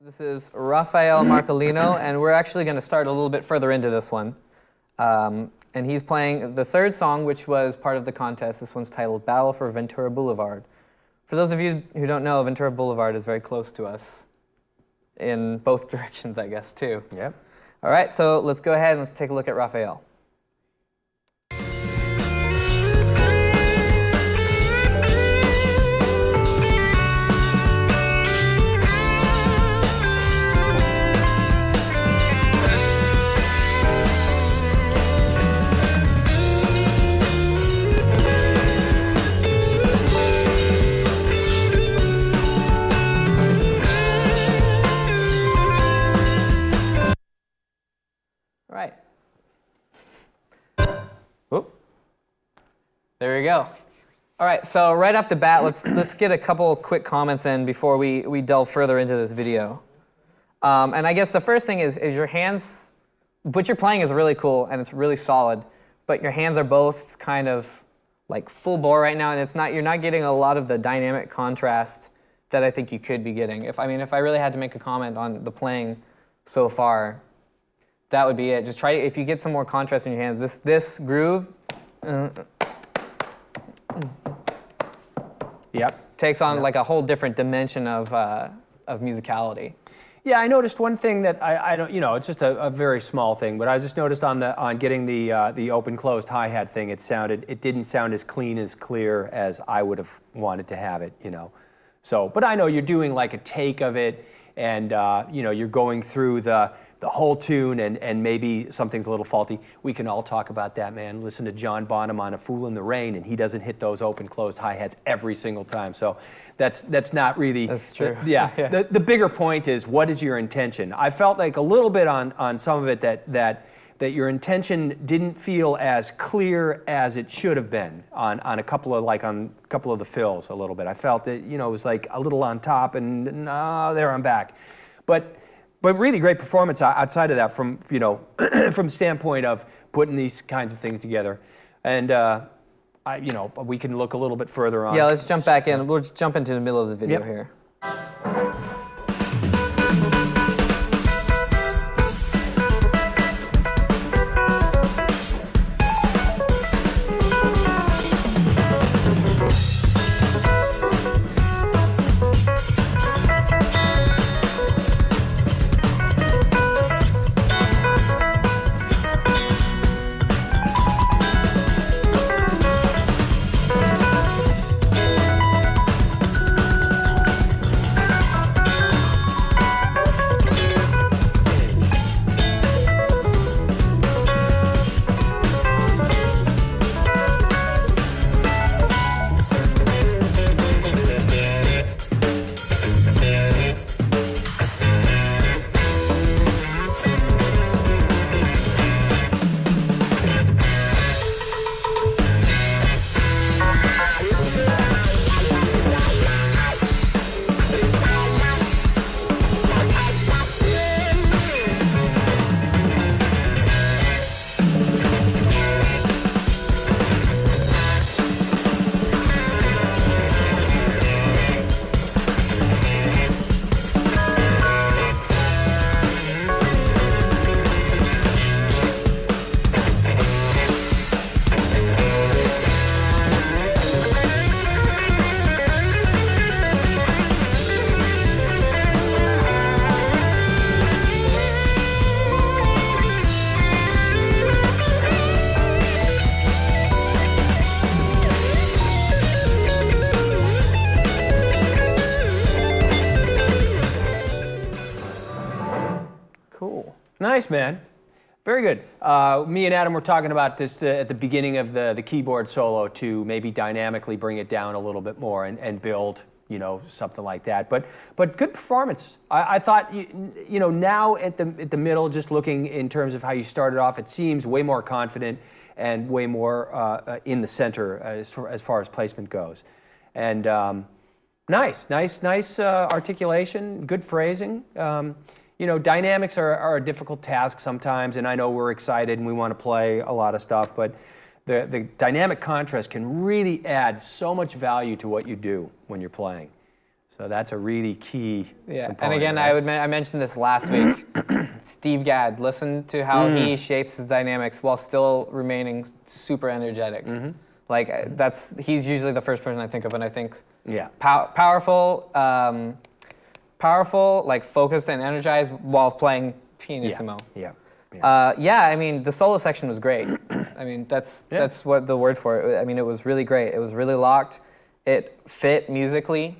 This is Rafael Marcolino, and we're actually going to start a little bit further into this one. And he's playing the third song, which was part of the contest. This one's titled Battle for Ventura Boulevard. For those of you who don't know, Ventura Boulevard is very close to us, in both directions, I guess, too. Yep. All right, so let's go ahead and let's take a look at Rafael. Right. Whoop. There we go. All right, so right off the bat, let's get a couple quick comments in before we delve further into this video. And I guess the first thing is your hands, what you're playing is really cool and it's really solid, but your hands are both kind of like full bore right now, and you're not getting a lot of the dynamic contrast that I think you could be getting. If I really had to make a comment on the playing so far, that would be it. Just try, if you get some more contrast in your hands, this groove takes on like a whole different dimension of musicality. Yeah, I noticed one thing that I don't, it's just a very small thing, but I just noticed on getting the open closed hi-hat thing, it didn't sound as clean, as clear as I would have wanted to have it, So, but I know you're doing like a take of it, and you're going through the whole tune, and maybe something's a little faulty. We can all talk about that, man. Listen to John Bonham on A Fool in the Rain, and he doesn't hit those open closed hi-hats every single time. So that's not really. That's true. Yeah. The bigger point is, what is your intention? I felt like a little bit on some of it that your intention didn't feel as clear as it should have been on a couple of the fills a little bit. I felt that it was like a little on top, and there I'm back. But really great performance outside of that, from from standpoint of putting these kinds of things together. And we can look a little bit further on. Yeah, let's jump back in. We'll just jump into the middle of the video here. Nice, man. Very good. Me and Adam were talking about this at the beginning of the keyboard solo, to maybe dynamically bring it down a little bit more and build, something like that. But good performance. I thought, now at the middle, just looking in terms of how you started off, it seems way more confident and way more in the center as far as placement goes. And nice articulation, good phrasing. Dynamics are a difficult task sometimes, and I know we're excited and we want to play a lot of stuff, but the dynamic contrast can really add so much value to what you do when you're playing. So that's a really key And component, again, right? I mentioned this last week. Steve Gadd, listen to how he shapes his dynamics while still remaining super energetic. Like he's usually the first person I think of when I think powerful, like focused and energized while playing pianissimo. I mean, the solo section was great. I mean, that's what the word for it. I mean, it was really great. It was really locked. It fit musically.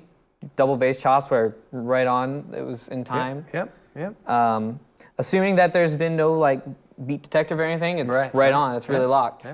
Double bass chops were right on. It was in time. Assuming that there's been no like beat detective or anything, it's right on. It's really locked.